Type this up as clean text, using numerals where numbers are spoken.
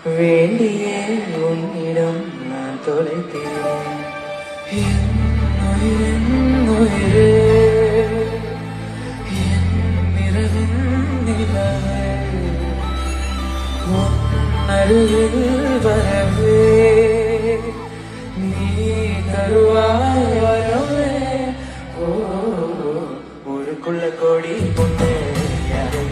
வேண்டிய உன்னிடம் நான் தொலைத்தேன். என் உயிரே, என் இரவின் நிலவே, உன் அருகில் வரவே நீ தருவாய் வரவே. ஊருக்குள்ள கோடி பொண்ணு யாரும்